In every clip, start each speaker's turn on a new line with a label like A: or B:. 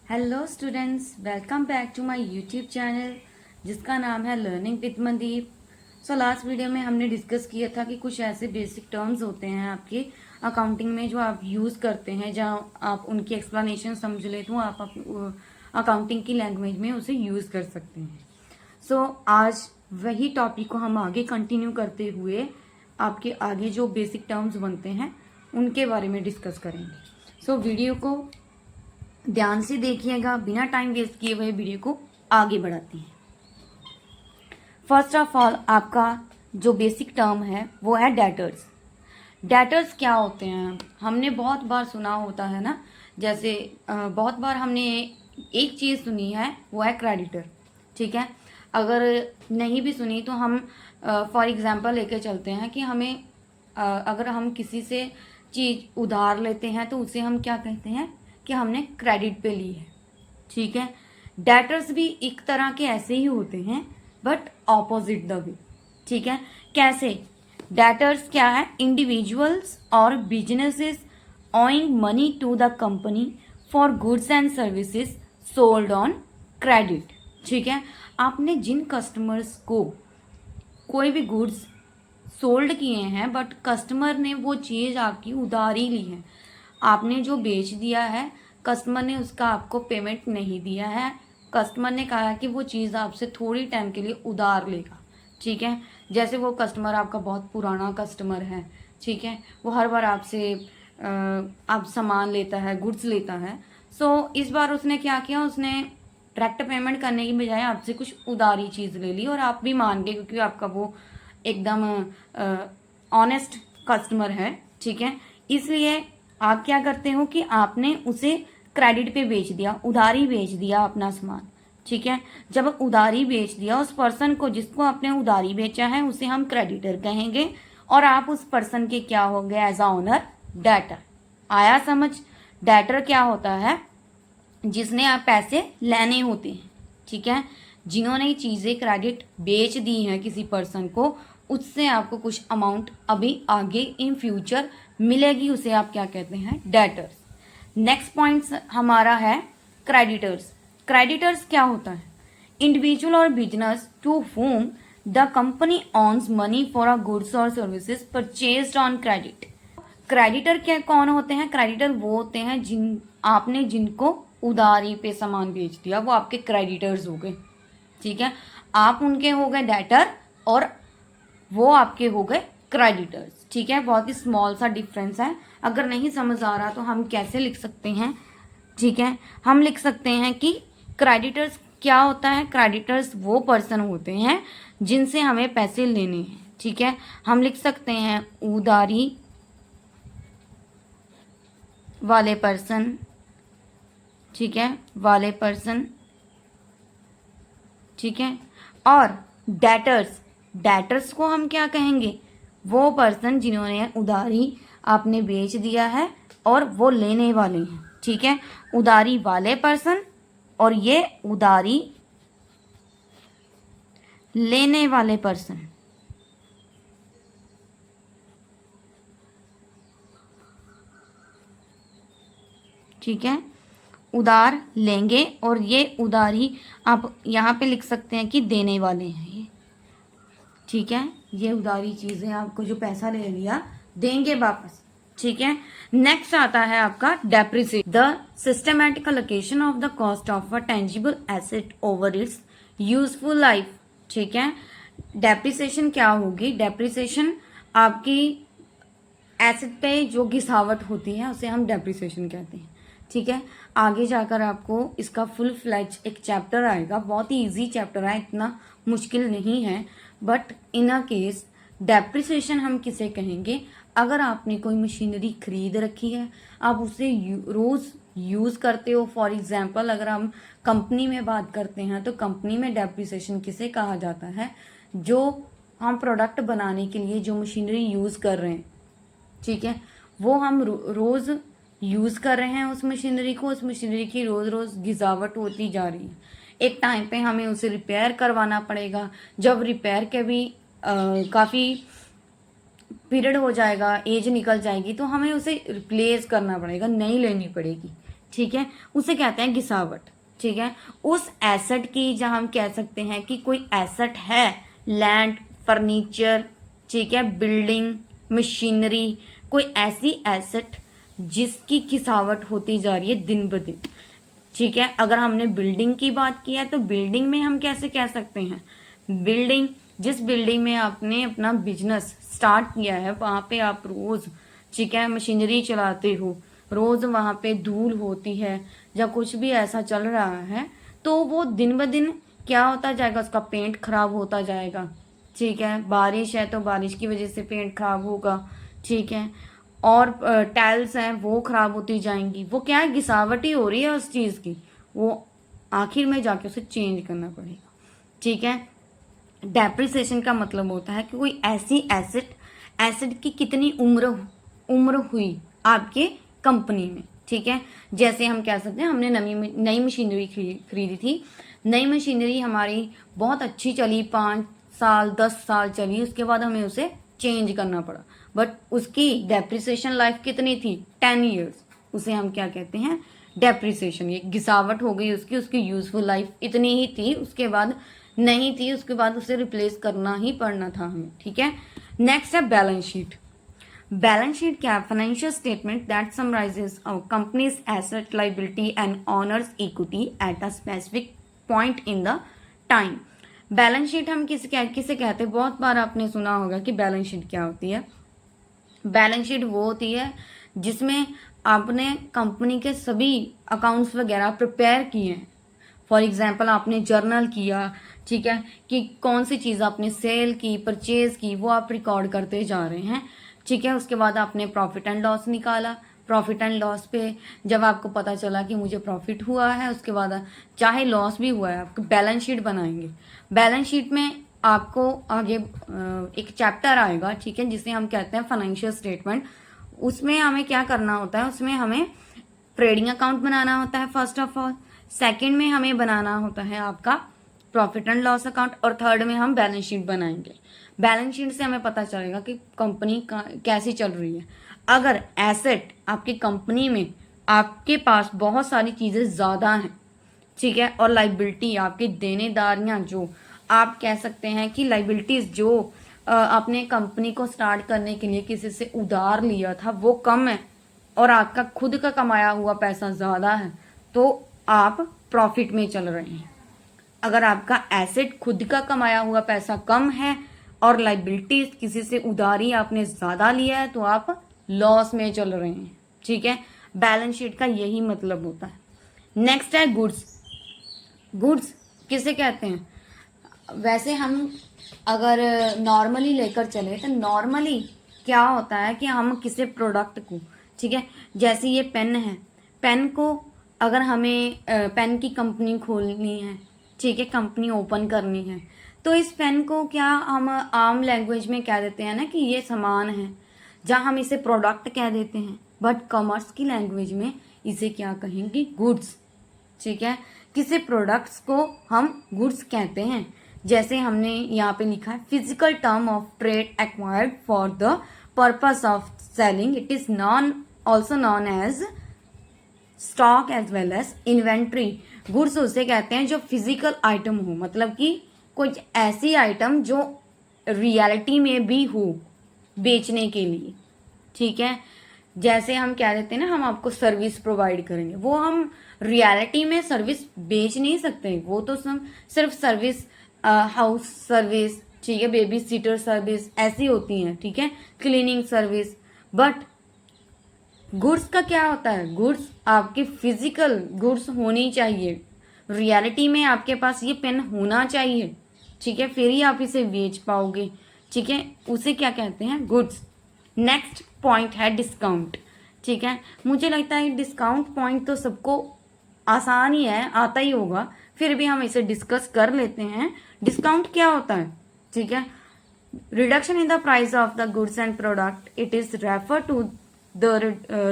A: Hello students, welcome back to my YouTube channel जिसका नाम है learning with Mandeep. Last video में हमने डिस्कस किया था कि कुछ ऐसे बेसिक टर्म्स होते हैं आपके अकाउंटिंग में जो आप यूज़ करते हैं, जहाँ आप उनकी एक्सप्लेनेशन समझ ले तो आप अकाउंटिंग की लैंग्वेज में उसे यूज़ कर सकते हैं। आज वही टॉपिक को हम आगे कंटिन्यू करते हुए आपके आगे जो बेसिक टर्म्स बनते हैं उनके बारे में डिस्कस करेंगे। वीडियो को ध्यान से देखिएगा, बिना टाइम वेस्ट किए हुए वीडियो को आगे बढ़ाते हैं। फर्स्ट ऑफ ऑल आपका जो बेसिक टर्म है वो है डेटर्स। डेटर्स क्या होते हैं? हमने बहुत बार सुना होता है ना, जैसे बहुत बार हमने एक चीज़ सुनी है, वो है क्रेडिटर। ठीक है, अगर नहीं भी सुनी तो हम फॉर एग्जांपल लेके चलते हैं कि हमें अगर हम किसी से चीज़ उधार लेते हैं तो उसे हम क्या कहते हैं कि हमने क्रेडिट पे ली है। ठीक है, डेटर्स भी एक तरह के ऐसे ही होते हैं बट ऑपोजिट द वे। ठीक है, कैसे? डेटर्स क्या है? इंडिविजुअल्स और businesses owing money to the company for goods and services sold on credit. ठीक है, आपने जिन कस्टमर्स को कोई भी गुड्स सोल्ड किए हैं बट कस्टमर ने वो चीज़ आपकी उधारी ली है, आपने जो बेच दिया है कस्टमर ने उसका आपको पेमेंट नहीं दिया है, कस्टमर ने कहा कि वो चीज़ आपसे थोड़ी टाइम के लिए उधार लेगा। ठीक है, जैसे वो कस्टमर आपका बहुत पुराना कस्टमर है, ठीक है, वो हर बार आपसे आप सामान लेता है, गुड्स लेता है। इस बार उसने क्या किया, उसने डायरेक्ट पेमेंट करने की बजाय आपसे कुछ उधारी चीज़ ले ली और आप भी मान गए क्योंकि आपका वो एकदम ऑनेस्ट कस्टमर है। ठीक है, इसलिए आप क्या करते हो कि आपने उसे क्रेडिट पे बेच दिया, उधारी बेच दिया अपना सामान। ठीक है, जब उधारी बेच दिया उस पर्सन को जिसको आपने उधारी बेचा है उसे हम क्रेडिटर कहेंगे और आप उस पर्सन के क्या हो गए? As a owner debtor. आया समझ? डेटर क्या होता है? जिसने आप पैसे लेने होते हैं। ठीक है, जिन्होंने चीज़ें क्रेडिट बेच दी हैं किसी पर्सन को, उससे आपको कुछ अमाउंट अभी आगे इन फ्यूचर मिलेगी, उसे आप क्या कहते हैं? डेटर्स। नेक्स्ट पॉइंट हमारा है क्रेडिटर्स। क्रेडिटर्स क्या होता है? इंडिविजुअल और business to whom the company owns money for a goods और services purchased on credit. Creditor क्या कौन होते हैं? क्रेडिटर वो होते हैं जिनको उधारी पे सामान बेच दिया, वो आपके क्रेडिटर्स हो गए। ठीक है, आप उनके हो गए डेटर और वो आपके हो गए क्रेडिटर्स। ठीक है, बहुत ही स्मॉल सा डिफरेंस है। अगर नहीं समझ आ रहा तो हम कैसे लिख सकते हैं? ठीक है, हम लिख सकते हैं कि क्रेडिटर्स क्या होता है? क्रेडिटर्स वो पर्सन होते हैं जिनसे हमें पैसे लेने हैं। ठीक है, हम लिख सकते हैं उधारी वाले पर्सन। ठीक है, वाले पर्सन। ठीक है, और डेटर्स, डेटर्स को हम क्या कहेंगे? वो पर्सन जिन्होंने उधारी आपने बेच दिया है और वो लेने वाले हैं। ठीक है, उधारी वाले पर्सन और ये उधारी लेने वाले पर्सन। ठीक है, उधार लेंगे और ये उधारी आप यहाँ पे लिख सकते हैं कि देने वाले हैं ये। ठीक है, ये उधारी चीज़ें आपको जो पैसा ले लिया देंगे वापस। ठीक है, नेक्स्ट आता है आपका depreciation. The systematic allocation of the cost of a tangible asset over it's useful life. ठीक है, डेप्रिसिएशन क्या होगी? डेप्रिसिएशन आपकी एसेट पे जो घिसावट होती है उसे हम डेप्रिसिएशन कहते हैं। ठीक है, आगे जाकर आपको इसका फुल फ्लैज एक चैप्टर आएगा, बहुत ही इजी चैप्टर है, इतना मुश्किल नहीं है। But in a case depreciation हम किसे कहेंगे? अगर आपने कोई मशीनरी खरीद रखी है, आप उसे रोज़ यूज़ करते हो। फॉर एग्जांपल अगर हम कंपनी में बात करते हैं तो कंपनी में डेप्रिसिएशन किसे कहा जाता है? जो हम प्रोडक्ट बनाने के लिए जो मशीनरी यूज़ कर रहे हैं, ठीक है, वो हम रोज़ यूज़ कर रहे हैं उस मशीनरी को, उस मशीनरी की रोज़ रोज़ गिरावट होती जा रही है। एक टाइम पे हमें उसे रिपेयर करवाना पड़ेगा। जब रिपेयर के भी काफ़ी पीरियड हो जाएगा, एज निकल जाएगी, तो हमें उसे रिप्लेस करना पड़ेगा, नई लेनी पड़ेगी। ठीक है, उसे कहते हैं घिसावट। ठीक है, उस एसेट की, जहां हम कह सकते हैं कि कोई एसेट है, लैंड, फर्नीचर, ठीक है, बिल्डिंग, मशीनरी, कोई ऐसी एसेट जिसकी घिसावट होती जा रही है दिन ब दिन। ठीक है, अगर हमने बिल्डिंग की बात की है तो बिल्डिंग में हम कैसे कह सकते हैं, बिल्डिंग, जिस बिल्डिंग में आपने अपना बिजनेस स्टार्ट किया है वहां पे आप रोज, ठीक है, मशीनरी चलाते हो, रोज वहां पे धूल होती है या कुछ भी ऐसा चल रहा है, तो वो दिन ब दिन क्या होता जाएगा, उसका पेंट खराब होता जाएगा। ठीक है, बारिश है तो बारिश की वजह से पेंट खराब होगा। ठीक है, और टाइल्स हैं वो खराब होती जाएंगी। वो क्या है, घिसावट ही हो रही है उस चीज की, वो आखिर में जाके उसे चेंज करना पड़ेगा। ठीक है, डेप्रिसिएशन का मतलब होता है कि कोई ऐसी एसेट, एसेट की कितनी उम्र हुई आपके कंपनी में। ठीक है, जैसे हम कह सकते हैं हमने नई मशीनरी खरीदी थी, नई मशीनरी हमारी बहुत अच्छी चली, 5 साल 10 साल चली, उसके बाद हमें उसे चेंज करना पड़ा, बट उसकी डेप्रिसिएशन लाइफ कितनी थी, 10 ईयर्स। उसे हम क्या कहते हैं, डेप्रिसिएशन। ये घिसावट हो गई उसकी, उसकी यूजफुल लाइफ इतनी ही थी, उसके बाद नहीं थी, उसके बाद उसे रिप्लेस करना ही पड़ना था हमें। ठीक है, नेक्स्ट है बैलेंस शीट। बैलेंस शीट क्या है, financial statement that summarises a companies asset, liability and honours equity at a specific point in the time. Balance sheet हम किसे कहते हैं, बहुत बार आपने सुना होगा कि बैलेंस शीट क्या होती है। बैलेंस शीट वो होती है जिसमें आपने कंपनी के सभी अकाउंट्स वगैरह प्रिपेयर किए हैं। फॉर एग्जाम्पल आपने जर्नल किया, ठीक है, कि कौन सी चीज़ आपने सेल की, परचेज की, वो आप रिकॉर्ड करते जा रहे हैं। ठीक है, उसके बाद आपने प्रॉफिट एंड लॉस निकाला, प्रॉफिट एंड लॉस पे जब आपको पता चला कि मुझे प्रॉफिट हुआ है, उसके बाद चाहे लॉस भी हुआ है, आपको बैलेंस शीट बनाएंगे। बैलेंस शीट में आपको आगे एक चैप्टर आएगा, ठीक है, जिसे हम कहते हैं फाइनेंशियल स्टेटमेंट। उसमें हमें क्या करना होता है, उसमें हमें ट्रेडिंग अकाउंट बनाना होता है फर्स्ट ऑफ ऑल, सेकंड में हमें बनाना होता है आपका प्रॉफिट एंड लॉस अकाउंट, और थर्ड में हम बैलेंस शीट बनाएंगे। बैलेंस शीट से हमें पता चलेगा कि कंपनी कैसी चल रही है। अगर एसेट आपकी कंपनी में आपके पास बहुत सारी चीज़ें ज़्यादा हैं, ठीक है, और लाइबिलिटी आपकी देनेदारियां, जो आप कह सकते हैं कि लाइबिलिटीज जो आपने कंपनी को स्टार्ट करने के लिए किसी से उधार लिया था वो कम है, और आपका खुद का कमाया हुआ पैसा ज़्यादा है, तो आप प्रॉफिट में चल रहे हैं। अगर आपका एसेट खुद का कमाया हुआ पैसा कम है और लाइबिलिटीज किसी से उधारी आपने ज़्यादा लिया है, तो आप लॉस में चल रहे हैं। ठीक है, बैलेंस शीट का यही मतलब होता है। नेक्स्ट है गुड्स। गुड्स किसे कहते हैं, वैसे हम अगर नॉर्मली लेकर चले तो नॉर्मली क्या होता है कि हम किसी प्रोडक्ट को, ठीक है, जैसे ये पेन है, पेन को अगर हमें पेन की कंपनी खोलनी है, ठीक है, कंपनी ओपन करनी है, तो इस पेन को क्या हम आम लैंग्वेज में कह देते हैं ना कि ये सामान है, जहाँ हम इसे प्रोडक्ट कह देते हैं, बट कॉमर्स की लैंग्वेज में इसे क्या कहेंगे, गुड्स। ठीक है, किसी प्रोडक्ट्स को हम गुड्स कहते हैं। जैसे हमने यहाँ पे लिखा है, physical term of trade acquired for the purpose of selling, it is also known as stock as well as inventory. Goods उसे कहते हैं जो फिजिकल आइटम हो, मतलब कि कोई ऐसी आइटम जो रियलिटी में भी हो बेचने के लिए। ठीक है, जैसे हम कह देते हैं ना, हम आपको सर्विस प्रोवाइड करेंगे, वो हम रियलिटी में सर्विस बेच नहीं सकते, वो तो सिर्फ सर्विस, हाउस सर्विस, ठीक है, बेबी सीटर सर्विस ऐसी होती हैं, ठीक है, क्लीनिंग सर्विस। बट गुड्स का क्या होता है, गुड्स आपके फिजिकल गुड्स होनी चाहिए, रियलिटी में आपके पास ये पेन होना चाहिए, ठीक है, फिर ही आप इसे बेच पाओगे। ठीक है, उसे क्या कहते हैं, गुड्स। नेक्स्ट पॉइंट है डिस्काउंट। ठीक है, मुझे लगता है डिस्काउंट पॉइंट तो सबको आसान ही है, आता ही होगा, फिर भी हम इसे डिस्कस कर लेते हैं। डिस्काउंट क्या होता है, ठीक है, reduction in the price of the goods and product, it is refer to the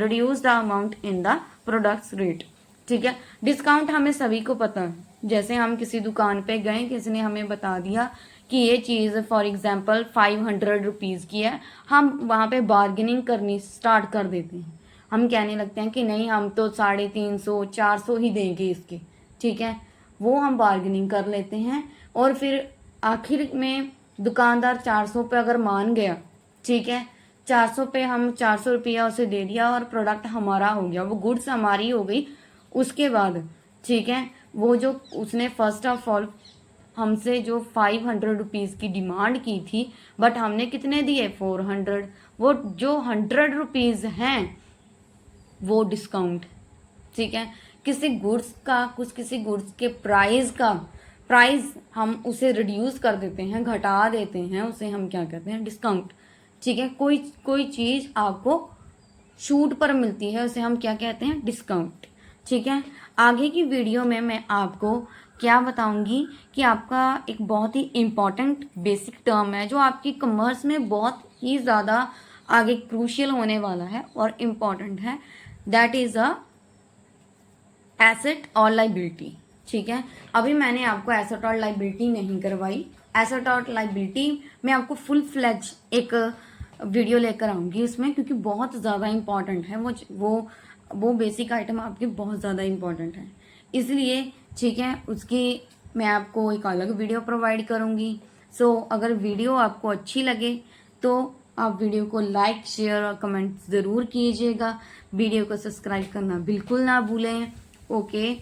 A: reduce the amount in the products rate. ठीक है, डिस्काउंट हमें सभी को पता है, जैसे हम किसी दुकान पे गए, किसी ने हमें बता दिया कि ये चीज़ फॉर एग्जांपल 500 रुपीज़ की है, हम वहाँ पे बार्गेनिंग करनी स्टार्ट कर देते हैं, हम कहने लगते हैं कि नहीं हम तो 350 400 ही देंगे इसके, ठीक है। वो हम बार्गेनिंग कर लेते हैं और फिर आखिर में दुकानदार 400 पे अगर मान गया, ठीक है, 400 पे हम 400 रुपया उसे दे दिया और प्रोडक्ट हमारा हो गया, वो गुड्स हमारी हो गई। उसके बाद ठीक है, वो जो उसने फर्स्ट ऑफ ऑल हमसे जो 500 रुपीज़ की डिमांड की थी, बट हमने कितने दिए 400। वो जो 100 रुपीज़ हैं वो डिस्काउंट, ठीक है। किसी गुड्स का किसी गुड्स के प्राइस हम उसे रिड्यूस कर देते हैं, घटा देते हैं, उसे हम क्या कहते हैं डिस्काउंट, ठीक है। कोई चीज़ आपको छूट पर मिलती है उसे हम क्या कहते हैं डिस्काउंट, ठीक है। आगे की वीडियो में मैं आपको क्या बताऊंगी कि आपका एक बहुत ही इम्पॉर्टेंट बेसिक टर्म है जो आपकी कॉमर्स में बहुत ही ज़्यादा आगे क्रूशियल होने वाला है और इम्पॉर्टेंट है, दैट इज़ अ एसेट और लाइबिलिटी, ठीक है। अभी मैंने आपको एसेट और लाइबिलिटी नहीं करवाई। एसेट और लाइबिलिटी मैं आपको फुल फ्लेज एक वीडियो लेकर आऊंगी उसमें, क्योंकि बहुत ज़्यादा इम्पॉर्टेंट है वो बेसिक आइटम आपके बहुत ज़्यादा इम्पॉर्टेंट है, इसलिए ठीक है उसकी मैं आपको एक अलग वीडियो प्रोवाइड करूंगी। सो अगर वीडियो आपको अच्छी लगे तो आप वीडियो को लाइक शेयर और कमेंट ज़रूर कीजिएगा। वीडियो को सब्सक्राइब करना बिल्कुल ना भूलें। ओके।